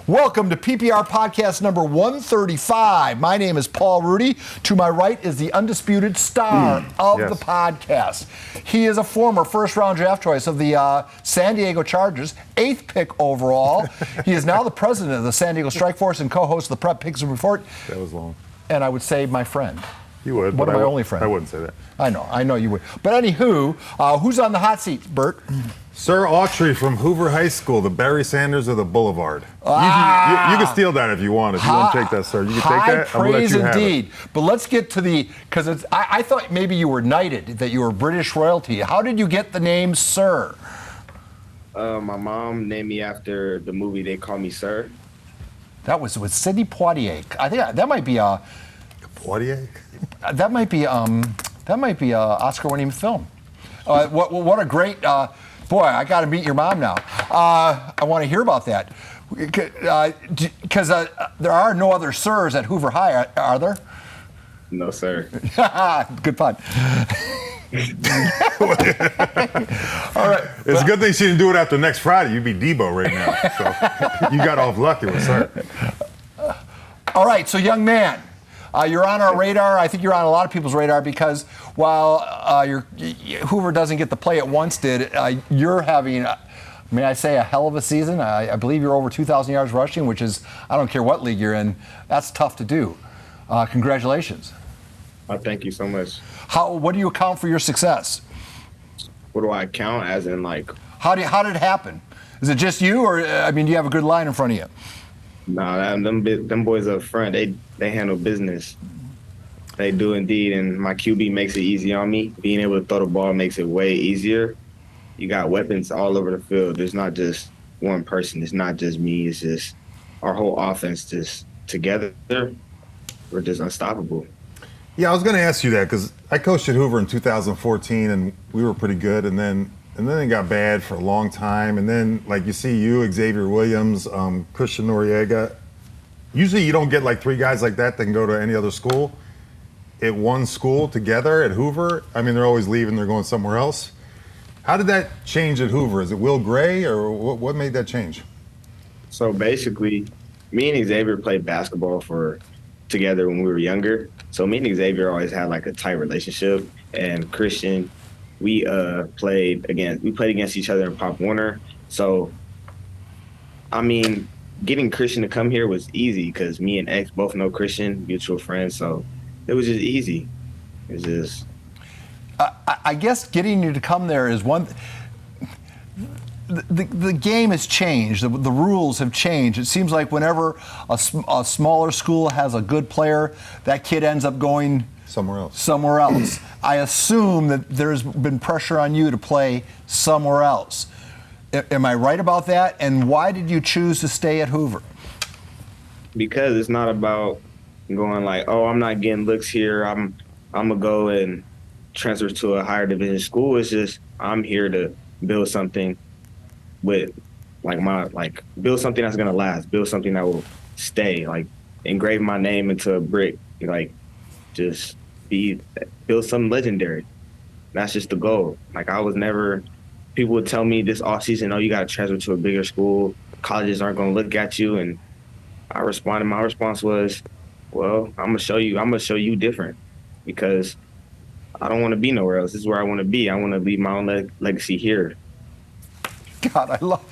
Welcome to PPR Podcast number 135. My name is Paul Rudy. To my right is the undisputed star of the podcast. He is a former first-round draft choice of the San Diego Chargers, 8th pick overall. He is now the president of the San Diego Strike Force and co-host of the Prep Picks and Report. That was long. And I would say my friend. You would. One of my only friends. I wouldn't say that. I know you would. But anywho, who's on the hot seat, Bert? Sir Autry from Hoover High School, the Barry Sanders of the Boulevard. You can steal that if you want. If you want to take that, sir, you can take that. High praise indeed. But let's get to because I thought maybe you were knighted, that you were British royalty. How did you get the name Sir? My mom named me after the movie They Call Me Sir. That was with Sidney Poitier. I think that might be a Poitier. That might be a Oscar-winning film. What a great. Boy, I got to meet your mom now. I want to hear about that. Because there are no other Sirs at Hoover High, are there? No, sir. Good fun. All right. It's a good thing she didn't do it after next Friday. You'd be Debo right now. So you got off lucky with her. All right, so young man. You're on our radar. I think you're on a lot of people's radar because while Hoover doesn't get the play it once did, you're having, may I say, a hell of a season. I believe you're over 2,000 yards rushing, which is, I don't care what league you're in, that's tough to do. Congratulations. Thank you so much. What do you account for your success? What do I count as in, like? How did it happen? Is it just you, or do you have a good line in front of you? Nah, them boys up front, they handle business. They do indeed, and my QB makes it easy on me. Being able to throw the ball makes it way easier. You got weapons all over the field. There's not just one person. It's not just me. It's just our whole offense just together. We're just unstoppable. Yeah, I was going to ask you that because I coached at Hoover in 2014, and we were pretty good, and then it got bad for a long time. And then, like, you see Xavier Williams, Christian Noriega. Usually you don't get, like, three guys like that can go to any other school. At one school together at Hoover, they're always leaving. They're going somewhere else. How did that change at Hoover? Is it Will Gray, or what made that change? So, basically, me and Xavier played basketball together when we were younger. So, me and Xavier always had, like, a tight relationship. And Christian, we played against each other in Pop Warner. So, getting Christian to come here was easy because me and X both know Christian, mutual friends. So it was just easy. It's just. I guess getting you to come there is one. The game has changed. The rules have changed. It seems like whenever a smaller school has a good player, that kid ends up going somewhere else. I assume that there's been pressure on you to play somewhere else. Am I right about that? And why did you choose to stay at Hoover? Because it's not about going like, oh, I'm not getting looks here. I'm gonna go and transfer to a higher division school. It's just I'm here to build something with build something that's gonna last, build something that will stay, like engrave my name into a brick, like just build something legendary. That's just the goal. Like people would tell me this offseason, oh, you got to transfer to a bigger school. Colleges aren't going to look at you. And I responded. My response was, well, I'm going to show you different because I don't want to be nowhere else. This is where I want to be. I want to leave my own legacy here. God, I love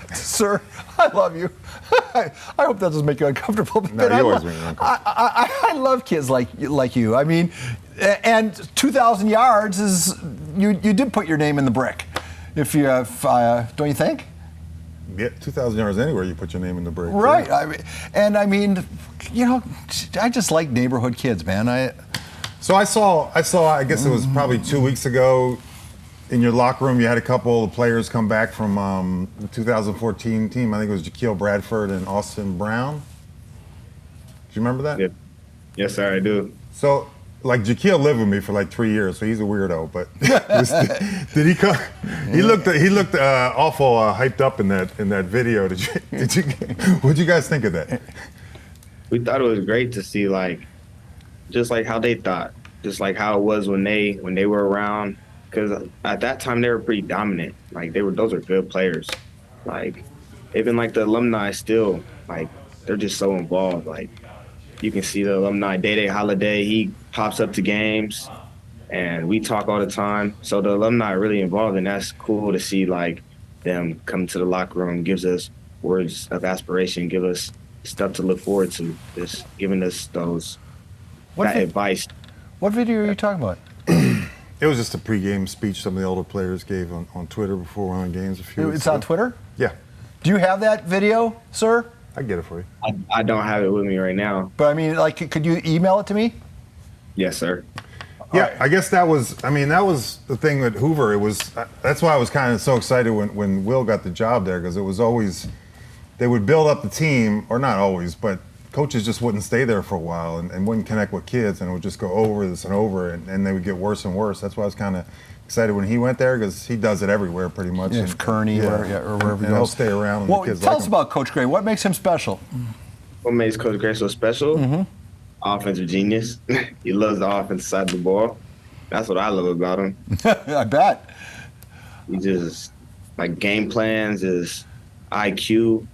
you. I hope that doesn't make you uncomfortable. No, you always make me uncomfortable. I love kids like you. And 2,000 yards is you did put your name in the brick. If don't you think? Yeah, 2,000 yards anywhere, you put your name in the brick. Right. Yeah. I just like neighborhood kids, man. So I saw. I guess it was probably 2 weeks ago. In your locker room, you had a couple of players come back from the 2014 team. I think it was Jaquil Bradford and Austin Brown. Do you remember that? Yeah. Yes, sir, I do. So, like, Jaquil lived with me for like 3 years, so he's a weirdo. But did he come? He looked awful hyped up in that video. What'd you guys think of that? We thought it was great to see, just like how they thought, just like how it was when they were around. Because at that time they were pretty dominant. Those are good players. Even the alumni still they're just so involved. Like, you can see the alumni Day Holiday. He pops up to games, and we talk all the time. So the alumni are really involved, and that's cool to see, like, them come to the locker room, gives us words of aspiration, give us stuff to look forward to, just giving us that advice. What video are you talking about? It was just a pregame speech some of the older players gave on Twitter before one of the games a few weeks It's ago. on Twitter? Yeah. Do you have that video, sir? I can get it for you. I don't have it with me right now. But I mean, like, could you email it to me? Yes, sir. Yeah, right. I guess that was the thing with Hoover. That's why I was kind of so excited when Will got the job there, because it was always, they would build up the team, or not always, but coaches just wouldn't stay there for a while and wouldn't connect with kids, and it would just go over this and over, and they would get worse and worse. That's why I was kind of excited when he went there, because he does it everywhere pretty much. Yeah, if Kearney or wherever he and he'll goes. stay around. And Well, the kids tell like us him. about Coach Gray. What makes him special? What makes Coach Gray so special? Mm-hmm. Offensive genius. He loves the offensive side of the ball. That's what I love about him. I bet. He just, like, game plans, his IQ.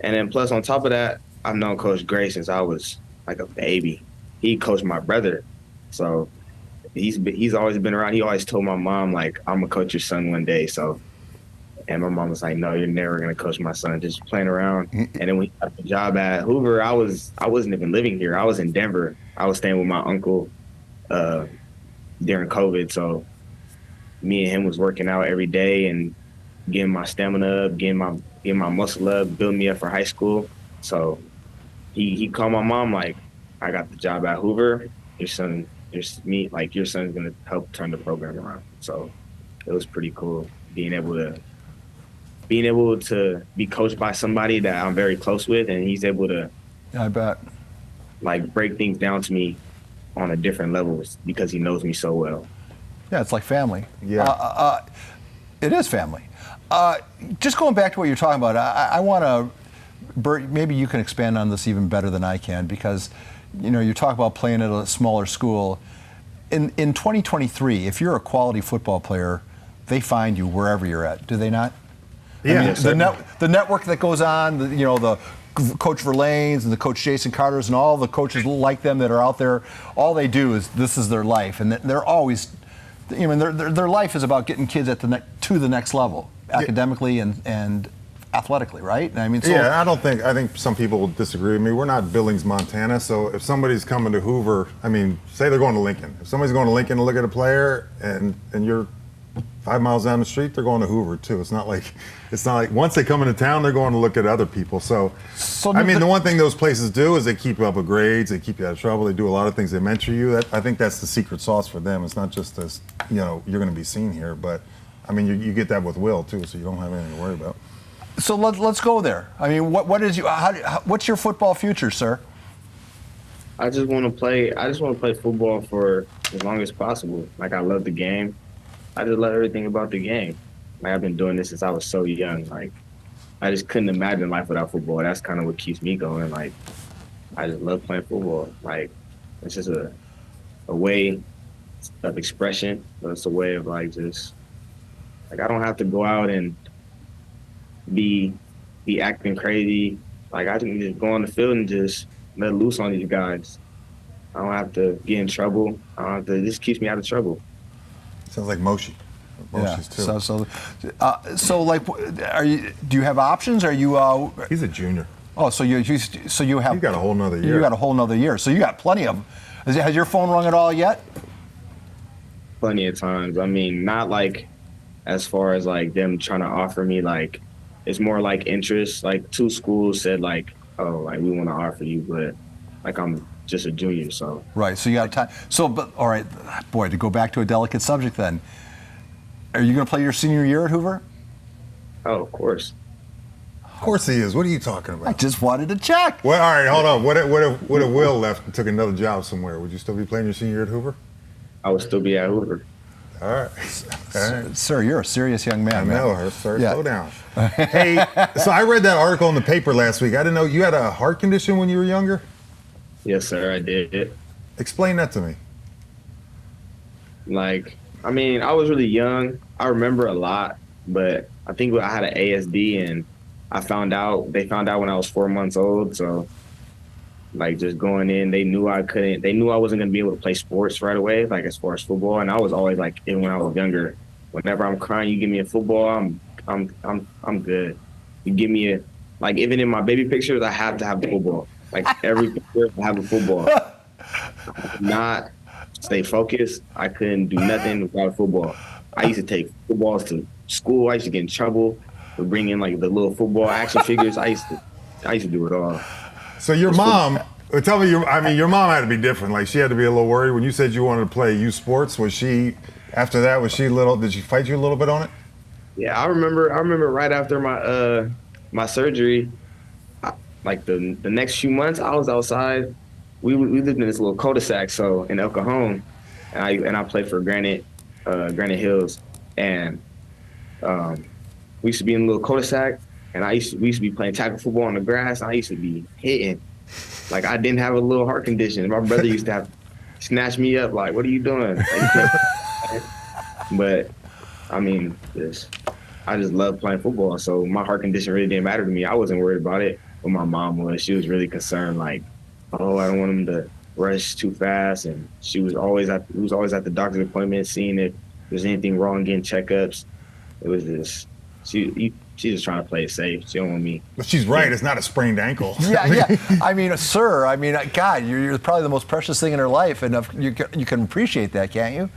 And then plus on top of that, I've known Coach Gray since I was like a baby. He coached my brother. So he's always been around. He always told my mom, like, I'm going to coach your son one day. So, and my mom was like, no, you're never going to coach my son. Just playing around. And then when he got the job at Hoover, I wasn't even living here. I was in Denver. I was staying with my uncle during COVID. So me and him was working out every day and getting my stamina up, getting my muscle up, building me up for high school. So he called my mom, like, I got the job at Hoover. Your son's gonna help turn the program around. So it was pretty cool being able to be coached by somebody that I'm very close with, and he's able to, I bet, like, break things down to me on a different level because he knows me so well. Yeah, it's like family. Yeah. It is family. Just going back to what you're talking about, I want to, Bert, maybe you can expand on this even better than I can, because, you know, you talk about playing at a smaller school. In 2023, if you're a quality football player, they find you wherever you're at, do they not? Yeah. I mean, the network that goes on, the Coach Verlaine's and the Coach Jason Carter's and all the coaches like them that are out there, all they do is, this is their life, and they're always, I mean, their life is about getting kids to the next level, academically and athletically, right? I mean, so, yeah, I think some people will disagree with me. We're not Billings, Montana, so if somebody's coming to Hoover, I mean, say they're going to Lincoln. If somebody's going to Lincoln to look at a player and you're 5 miles down the street, they're going to Hoover too. It's not like once they come into town, they're going to look at other people. So I mean, the one thing those places do is they keep you up with grades, they keep you out of trouble, they do a lot of things, they mentor you. I think that's the secret sauce for them. It's not just this, you're going to be seen here, but I mean, you get that with Will too, so you don't have anything to worry about. So let's go there. I mean, what's your football future, sir? I just want to play football for as long as possible. Like, I love the game. I just love everything about the game. Like, I've been doing this since I was so young. Like, I just couldn't imagine life without football. That's kind of what keeps me going. Like, I just love playing football. Like, it's just a way of expression. But it's a way of, like, just, like, I don't have to go out and be acting crazy. Like, I can just go on the field and just let loose on these guys. I don't have to get in trouble. It just keeps me out of trouble. Sounds like Moshe. Moshe's too. So like, do you have options? Are you? He's a junior. Oh, so you have. You got a whole nother year. You got a whole nother year. So you got plenty of. Has your phone rung at all yet? Plenty of times. I mean, not like as far as like them trying to offer me, like, it's more like interest. Like, 2 schools said, like, oh, like, we want to offer you, but like, I'm just a junior, so. Right. So you got time. So, but all right, boy, to go back to a delicate subject, then, are you going to play your senior year at Hoover? Oh, of course. Of course he is. What are you talking about? I just wanted to check. Well, all right, hold on. What if Will left and took another job somewhere? Would you still be playing your senior year at Hoover? I would still be at Hoover. All right. Sir, you're a serious young man. I know her, sir. Yeah. Slow down. Hey, so I read that article in the paper last week. I didn't know you had a heart condition when you were younger. Yes, sir, I did. Explain that to me. Like, I mean, I was really young. I remember a lot, but I think I had an ASD, and They found out when I was 4 months old. So like just going in, they knew I wasn't going to be able to play sports right away, like as far as football. And I was always like, even when I was younger, whenever I'm crying, you give me a football, I'm good. You give me like, even in my baby pictures, I have to have a football. Like every picture, I have a football. I could not stay focused. I couldn't do nothing without a football. I used to take footballs to school. I used to get in trouble for bringing like the little football action figures. I used to do it all. So your mom, tell me, your mom had to be different. Like she had to be a little worried when you said you wanted to play youth sports. Did she fight you a little bit on it? Yeah, I remember right after my surgery, like the next few months, I was outside. We lived in this little cul-de-sac, so in El Cajon, and I played for Granite Hills, and we used to be in a little cul-de-sac, and we used to be playing tackle football on the grass. And I used to be hitting, like I didn't have a little heart condition. My brother used to have snatch me up, like, "What are you doing?" But I mean, I just love playing football, so my heart condition really didn't matter to me. I wasn't worried about it, but my mom was. She was really concerned, like, "Oh, I don't want him to rush too fast," and we was always at the doctor's appointment, seeing if there's anything wrong, getting checkups. It was just she's just trying to play it safe. She don't want me. But she's right. It's not a sprained ankle. Yeah. I mean, sir. I mean, God, you're probably the most precious thing in her life, and you can appreciate that, can't you?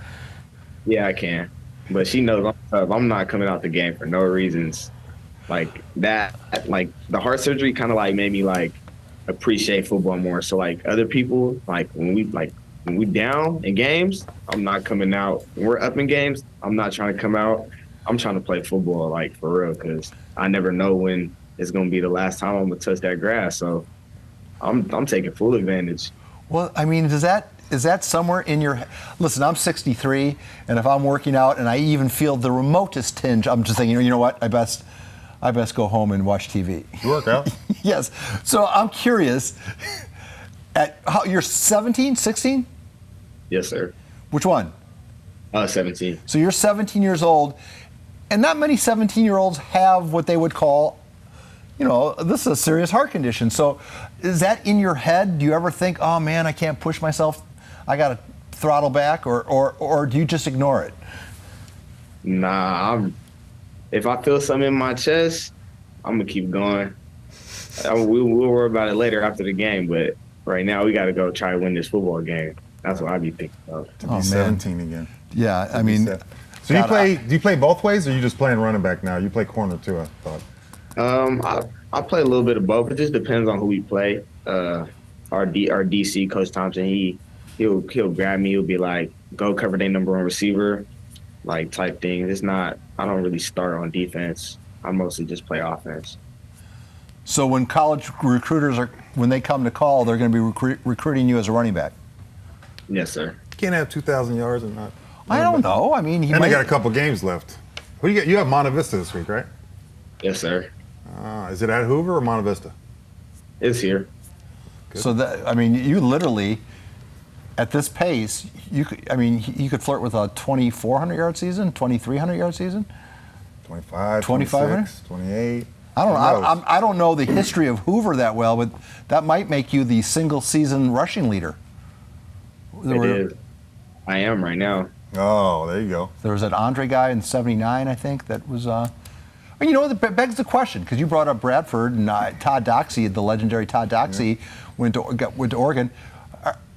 Yeah, I can. But she knows I'm not coming out the game for no reasons like that. Like the heart surgery kind of like made me like appreciate football more. So like other people, like when we down in games, I'm not coming out. When we're up in games, I'm not trying to come out. I'm trying to play football, like, for real, because I never know when it's going to be the last time I'm going to touch that grass. So I'm taking full advantage. Well, I mean, is that somewhere in your – listen, I'm 63, and if I'm working out and I even feel the remotest tinge, I'm just thinking, you know what, I best go home and watch TV. You work out? Yes. So I'm curious, you're 17, 16? Yes, sir. Which one? 17. So you're 17 years old. And not many 17-year-olds have what they would call, this is a serious heart condition. So is that in your head? Do you ever think, oh, man, I can't push myself, I got to throttle back, or do you just ignore it? Nah, if I feel something in my chest, I'm going to keep going. We'll worry about it later after the game, but right now we got to go try to win this football game. That's what I be thinking of. To be 17 again. Yeah, I mean... So do you play both ways, or are you just playing running back now? You play corner too, I thought. I play a little bit of both. It just depends on who we play. Our DC, Coach Thompson, he'll grab me. He'll be like, go cover their number 1 receiver, like type thing. It's not. I don't really start on defense. I mostly just play offense. So when college recruiters when they come to call, they're going to be recruiting you as a running back. Yes, sir. You can't have 2,000 yards and not. I don't know. I mean, they got a couple games left. Who do you get? You have Monte Vista this week, right? Yes, sir. Is it at Hoover or Monte Vista? It's here. Good. So you literally, at this pace, you could flirt with a 2,400 yard season, 2,300 yard season, 25, 2,500, 28. I don't know the history of Hoover that well, but that might make you the single season rushing leader. It is. I am right now. Oh, there you go. There was that Autry guy in '79, I think, that was. That begs the question, because you brought up Bradford and Todd Doxey, the legendary Todd Doxey, went to Oregon.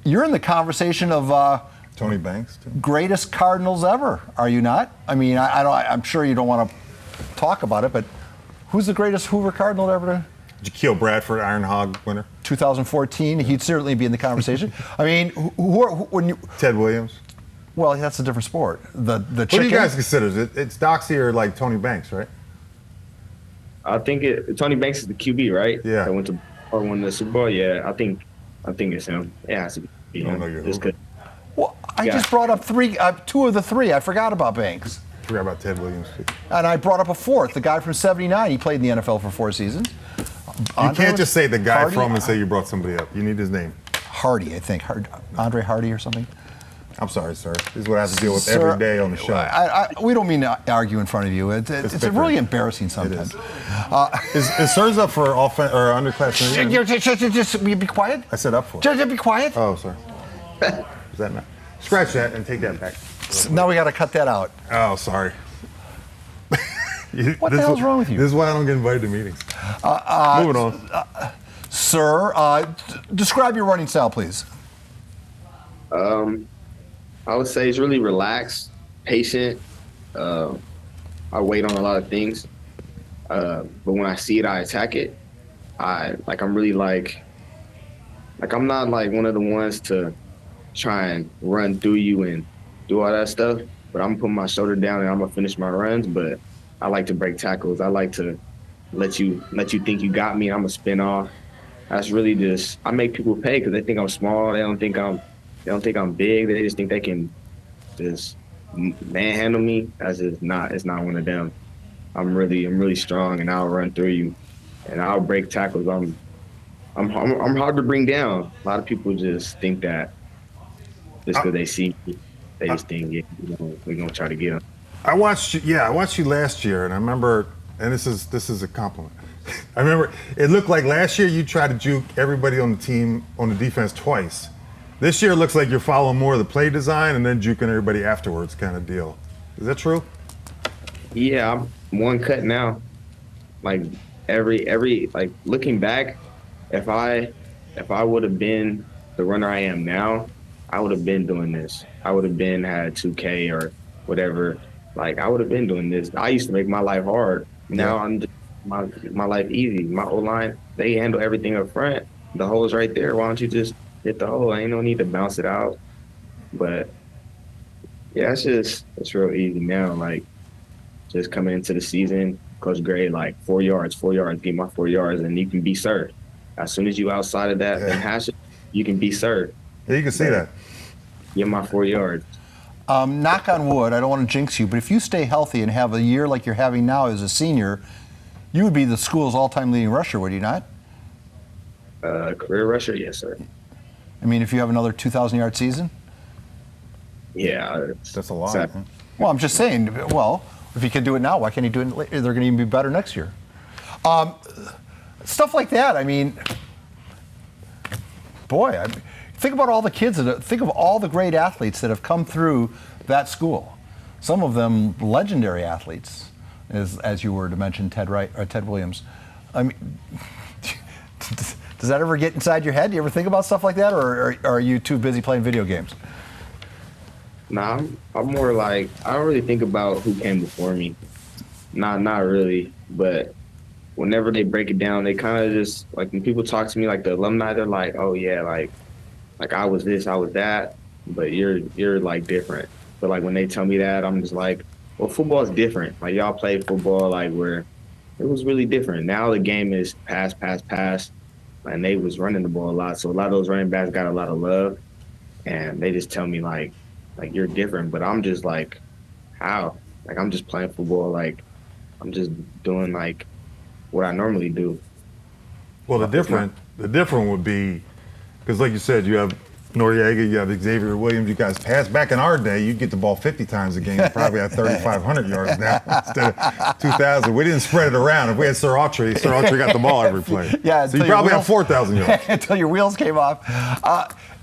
You're in the conversation of Tony Banks, too. Greatest Cardinals ever, are you not? I mean, I'm sure you don't want to talk about it, but who's the greatest Hoover Cardinal ever to? Jaquil Bradford, Iron Hog winner. 2014, he'd certainly be in the conversation. I mean, Ted Williams. Well, that's a different sport. The What do you guys consider? It's Doxey or like Tony Banks, right? I think Tony Banks is the QB, right? Yeah. That went to or won the Super Bowl. Yeah, I think it's him. It has to be him. It's good. Well, I just brought up two of the three. I forgot about Banks. Forgot about Ted Williams too. And I brought up a fourth, the guy from '79. He played in the NFL for 4 seasons. You can't just say the guy from and say you brought somebody up. You need his name. Hardy, I think. Andre Hardy or something. I'm sorry, sir. This is what I have to deal with every day on the show. We don't mean to argue in front of you. It's really embarrassing sometimes. Is Sirs up for offense or underclassmen? Just be quiet. I said up for. Just be quiet. Oh, sorry. Is that not? Scratch that and take that back. Now we got to cut that out. Oh, sorry. What the hell's wrong with you? This is why I don't get invited to meetings. Moving on. Sir, describe your running style, please. I would say it's really relaxed, patient. I wait on a lot of things, but when I see it, I attack it. I'm not like one of the ones to try and run through you and do all that stuff. But I'm putting my shoulder down and I'm gonna finish my runs. But I like to break tackles. I like to let you think you got me. I'm gonna spin off. That's really just, I make people pay because they think I'm small. They don't think I'm big. They just think they can just manhandle me. That's just not. It's not one of them. I'm really strong, and I'll run through you, and I'll break tackles. I'm hard to bring down. A lot of people just think that just because they see me, they just think, yeah, we're gonna try to get them. I watched you last year, and I remember, and this is a compliment. I remember it looked like last year you tried to juke everybody on the team on the defense twice. This year it looks like you're following more of the play design and then juking everybody afterwards kind of deal. Is that true? Yeah, I'm one cut now. Like every like looking back, if I would have been the runner I am now, I would have been doing this. I would have been had 2K or whatever. Like I would have been doing this. I used to make my life hard. Now I'm just my life easy. My O-line, they handle everything up front. The hole's right there. Why don't you just hit the hole? Ain't no need to bounce it out. But yeah, it's real easy now. Like just coming into the season, Coach Gray, like 4 yards, get my 4 yards, and you can be served. As soon as you outside of that and hash it, you can be served. Yeah, you can see that. Get my 4 yards. Knock on wood, I don't want to jinx you, but if you stay healthy and have a year like you're having now as a senior, you would be the school's all-time leading rusher, would you not? Career rusher, yes, sir. I mean, if you have another 2,000-yard season? Yeah. That's a lot. Exactly. Well, I'm just saying, well, if he can do it now, why can't he do it later? They're going to even be better next year. Stuff like that, I mean, boy, think about all the kids, think of all the great athletes that have come through that school. Some of them legendary athletes, as you were to mention Ted Williams. I mean, does that ever get inside your head? Do you ever think about stuff like that, or are you too busy playing video games? Nah, I'm more like, I don't really think about who came before me. Not really. But whenever they break it down, they kind of just, like when people talk to me, like the alumni, they're like, oh yeah, like I was this, I was that, but you're like different. But like when they tell me that, I'm just like, well, football is different. Like y'all play football like where it was really different. Now the game is pass, and they was running the ball a lot. So a lot of those running backs got a lot of love, and they just tell me like you're different. But I'm just like, how? Like I'm just playing football. Like I'm just doing like what I normally do. Well, the different would be, because like you said, you have Noriega, you have Xavier Williams, you guys pass. Back in our day, you'd get the ball 50 times a game. You probably had 3,500 yards now instead of 2,000. We didn't spread it around. If we had Sir Autry got the ball every play. Yeah, so you probably have 4,000 yards. Until your wheels came off.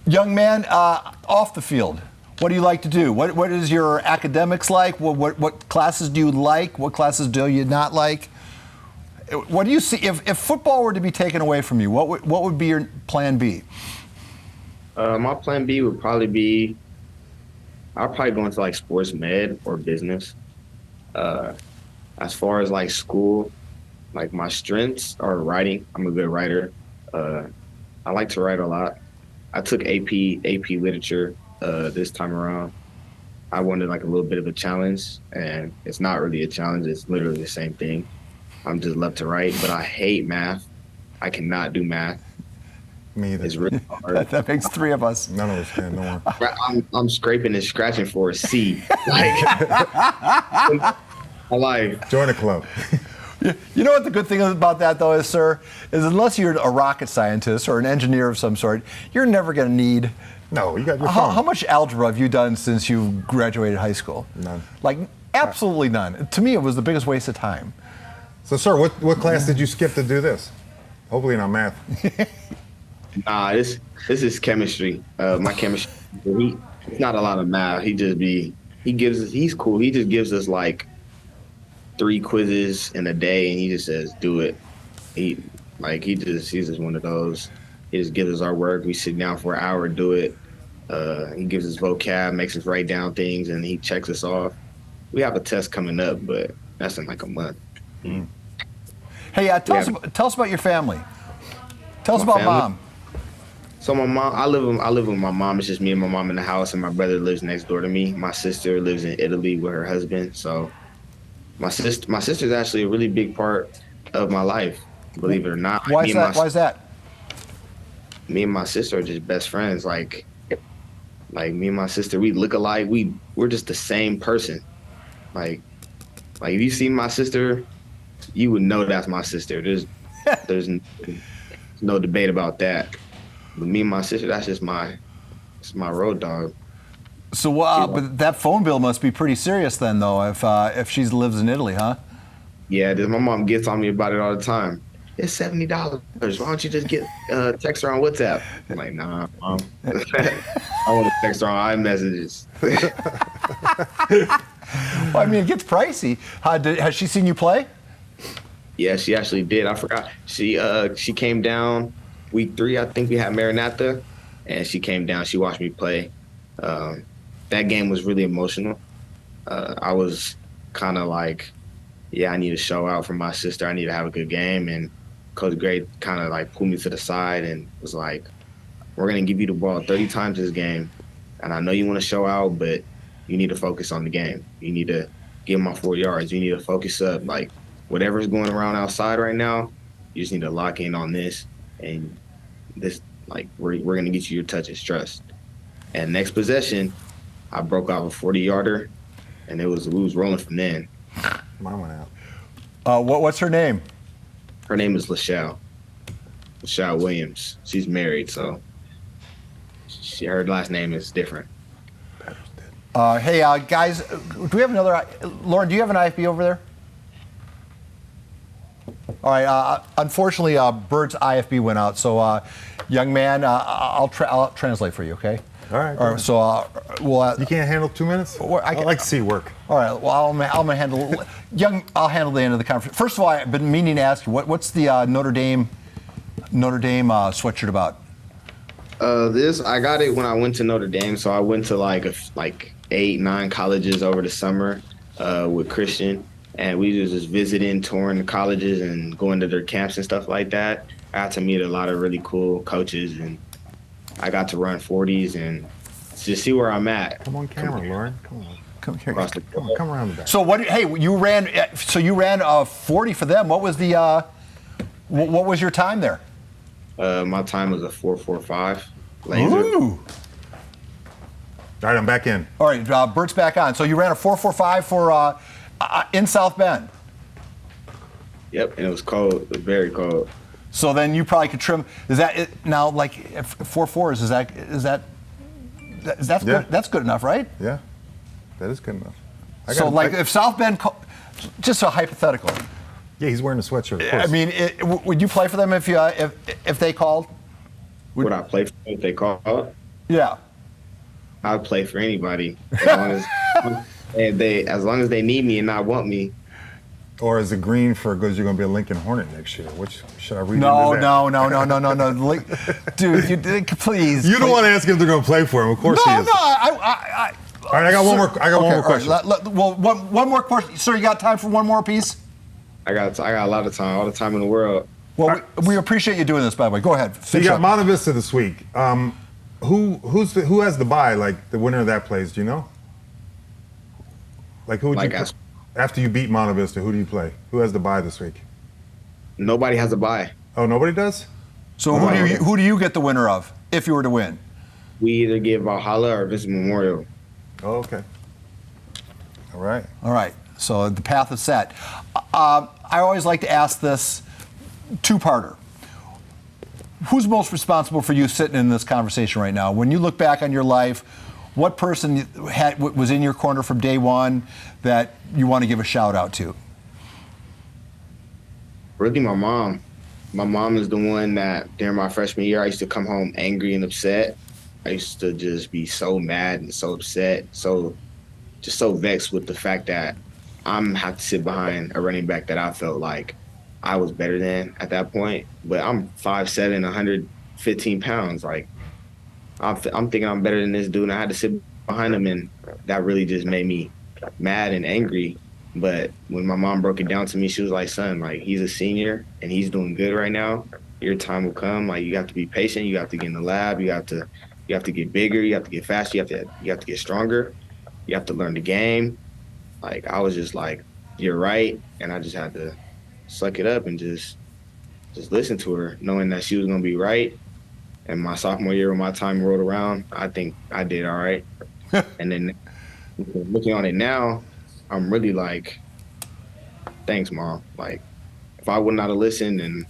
Young man, off the field, what do you like to do? What is your academics like? What classes do you like? What classes do you not like? What do you see? If football were to be taken away from you, what would be your plan B? My plan B would probably be, I'll probably go into like sports med or business. As far as like school, like my strengths are writing. I'm a good writer. I like to write a lot. I took AP literature this time around. I wanted like a little bit of a challenge, and it's not really a challenge. It's literally the same thing. I'm just love to write, but I hate math. I cannot do math. Me either. It's really hard. That makes three of us. None of us can. No one. I'm scraping and scratching for a C. Like, Join the club. You know what the good thing about that, though, is, sir, is unless you're a rocket scientist or an engineer of some sort, you're never going to need. No, you got your phone. How much algebra have you done since you graduated high school? None. Like, absolutely none. To me, it was the biggest waste of time. So, sir, what class did you skip to do this? Hopefully not math. Nah, this is chemistry. My chemistry, it's not a lot of math. He's cool. He just gives us like 3 quizzes in a day, and he just says, do it. He's just one of those. He just gives us our work. We sit down for an hour, do it. He gives us vocab, makes us write down things, and he checks us off. We have a test coming up, but that's in like a month. Mm. Hey, tell us about your family. Tell us about family? Mom. So my mom, I live with my mom. It's just me and my mom in the house, and my brother lives next door to me. My sister lives in Italy with her husband. So my sister's actually a really big part of my life, believe it or not. Why is that? Me and my sister are just best friends. Like me and my sister, we look alike. We're just the same person. Like if you see my sister, you would know that's my sister. There's no debate about that. But me and my sister, that's just my road dog. So, but that phone bill must be pretty serious then, though, if she lives in Italy, huh? Yeah, my mom gets on me about it all the time. It's $70. Why don't you just text her on WhatsApp? I'm like, nah, Mom. I want to text her on iMessages. Well, I mean, it gets pricey. Has she seen you play? Yeah, she actually did. I forgot. She came down week 3. I think we had Maranatha, and she came down. She watched me play. That game was really emotional. I was kind of like, yeah, I need to show out for my sister. I need to have a good game. And Coach Gray kind of like pulled me to the side and was like, we're going to give you the ball 30 times this game. And I know you want to show out, but you need to focus on the game. You need to give my 4 yards. You need to focus up. Like, whatever's going around outside right now, you just need to lock in on this. And this, like, we're going to get you your touches, trust. And next possession, I broke off a 40-yarder, and we was rolling from then. Mine went out. What's her name? Her name is Lachelle Williams. She's married, so her last name is different. Hey, guys, do we have another? Lauren, do you have an IFB over there? All right. Unfortunately, Bert's IFB went out. So, young man, I'll translate for you. Okay. All right. All right. So, you can't handle 2 minutes? I like to see work. All right. Well, I'll handle I'll handle the end of the conference. First of all, I've been meaning to ask you what's the Notre Dame sweatshirt about? I got it when I went to Notre Dame. So I went to like 8-9 colleges over the summer with Christian, and we was just visiting, touring the colleges and going to their camps and stuff like that. I got to meet a lot of really cool coaches, and I got to run 40s and just see where I'm at. Come on camera, Lauren. Come on. Come here. Come around the back. So you ran a 40 for them. What was what was your time there? My time was a 4.45 Ooh. laser. All right, I'm back in. All right, Bert's back on. So you ran a 4.45 for in South Bend. Yep, and it was cold. It was very cold. So then you probably could trim. Is that it now? Like 4.4s? That's Yeah. good? That's good enough, right? Yeah, that is good enough. If South Bend, just a hypothetical. Yeah, he's wearing a sweatshirt, of course. I mean, would you play for them if they called? Would I play for if they called? Yeah. I'd play for anybody as long as they need me and not want me. Or is it green because you're going to be a Lincoln Hornet next year? Which should I read No. Dude, please. You don't want to ask him if they're going to play for him. Of course he is. No. All right, I got one more. One more question. Well, one more question. Sir, you got time for one more piece? I got a lot of time, all the time in the world. Well, we appreciate you doing this, by the way. Go ahead. So you got Monte Vista this week. Who has the bye? Like the winner of that plays? Do you know? Like who would you after you beat Monte Vista? Who do you play? Who has the bye this week? Nobody has a bye. Oh, nobody does. So who do you get the winner of if you were to win? We either get Valhalla or Vincent Memorial. Oh, okay. All right. So the path is set. I always like to ask this two-parter. Who's most responsible for you sitting in this conversation right now? When you look back on your life, what person was in your corner from day one that you want to give a shout out to? Really, my mom. My mom is the one that during my freshman year, I used to come home angry and upset. I used to just be so mad and so upset, so vexed with the fact that I'm have to sit behind a running back that I felt like I was better than at that point. But I'm 5'7", 115 pounds. Like I'm thinking I'm better than this dude, and I had to sit behind him, and that really just made me mad and angry. But when my mom broke it down to me, she was like, "Son, like he's a senior and he's doing good right now. Your time will come. Like you have to be patient. You have to get in the lab. You have to get bigger. You have to get faster. You have to get stronger. You have to learn the game." Like I was just like, "You're right," and I just had to suck it up and just listen to her, knowing that she was gonna be right. And my sophomore year, when my time rolled around, I think I did all right. And then looking on it now, I'm really like, thanks, Mom. Like, if I would not have listened and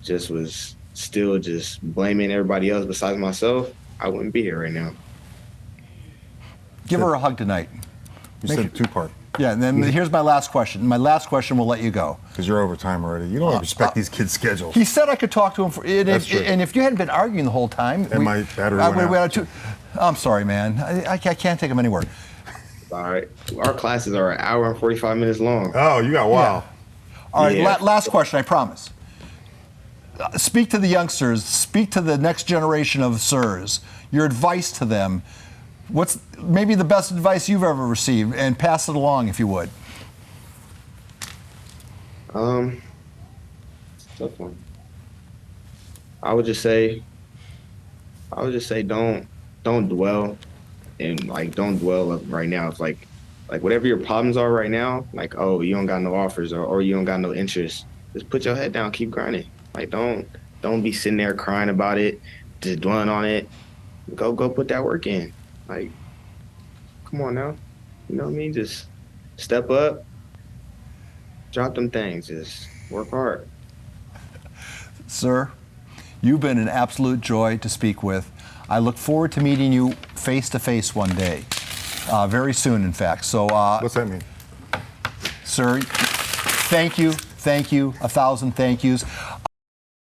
just was still just blaming everybody else besides myself, I wouldn't be here right now. Give her a hug tonight. You said two-part. Yeah, and then here's my last question. My last question will let you go. Because you're over time already. You don't respect these kids' schedules. He said I could talk to him, That's true. and if you hadn't been arguing the whole time, And my battery went out. I'm sorry, man. I can't take him anywhere. All right. Our classes are an hour and 45 minutes long. Oh, you got wow. Yeah. All right, last question, I promise. Speak to the youngsters. Speak to the next generation of sirs. Your advice to them. What's maybe the best advice you've ever received, and pass it along if you would. Tough one. I would just say don't dwell and don't dwell right now. It's like whatever your problems are right now, like, oh, you don't got no offers or you don't got no interest, just put your head down, keep grinding. Like don't be sitting there crying about it, just dwelling on it. Go put that work in. Like, come on now. You know what I mean? Just step up, drop them things, just work hard. Sir, you've been an absolute joy to speak with. I look forward to meeting you face to face one day, very soon, in fact. So, What's that mean? Sir, thank you, 1,000 thank yous.